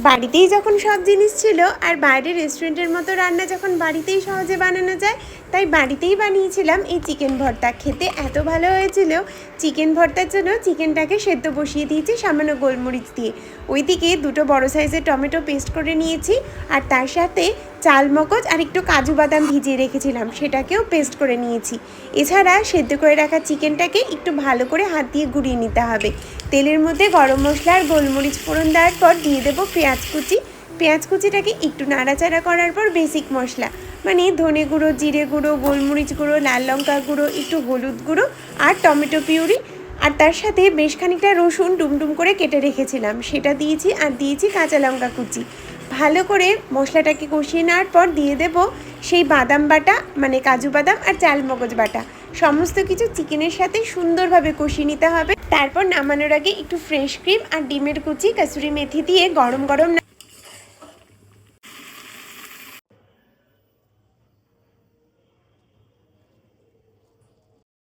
বাড়িতেই যখন সব জিনিস ছিল আর বাইরের রেস্টুরেন্টের মতো রান্না যখন বাড়িতেই সহজে বানানো যায়, তাই বাড়িতেই বানিয়েছিলাম এই চিকেন ভর্তা। খেতে এত ভালো হয়েছিল। চিকেন ভর্তার জন্য চিকেনটাকে সেদ্ধ বসিয়ে দিয়েছি সামান্য গোলমরিচ দিয়ে। ওইদিকে দুটো বড় সাইজের টমেটো পেস্ট করে নিয়েছি, আর তার সাথে চাল মগজ আর একটু কাজু বাদাম ভিজিয়ে রেখেছিলাম, সেটাকেও পেস্ট করে নিয়েছি। এছাড়া সেদ্ধ করে রাখা চিকেনটাকে একটু ভালো করে হাত দিয়ে গুঁড়িয়ে নিতে হবে। তেলের মধ্যে গরম মশলা আর গোলমরিচ ফোড়ন দেওয়ার পর দিয়ে দেবো পেঁয়াজ কুচি। পেঁয়াজ কুচিটাকে একটু নাড়াচাড়া করার পর বেসিক মশলা মানে ধনে গুঁড়ো, জিরে গুঁড়ো, গোলমরিচ গুঁড়ো, লাল লঙ্কা গুঁড়ো, একটু হলুদ গুঁড়ো আর টমেটো পিউরি, আর তার সাথে বেশ খানিকটা রসুন ডুমডুম করে কেটে রেখেছিলাম সেটা দিয়েছি, আর দিয়েছি কাঁচা লঙ্কা কুচি। ভালো করে মশলাটাকে কষিয়ে নেওয়ার পর দিয়ে দেব সেই বাদাম বাটা মানে কাজু বাদাম আর চাল মগজ বাটা। সমস্ত কিছু চিকেনের সাথে সুন্দরভাবে কষিয়ে নিতে হবে। তারপর নামানোর আগে একটু ফ্রেশ ক্রিম আর ডিমের কুচি, কাসুরি মেথি দিয়ে গরম গরম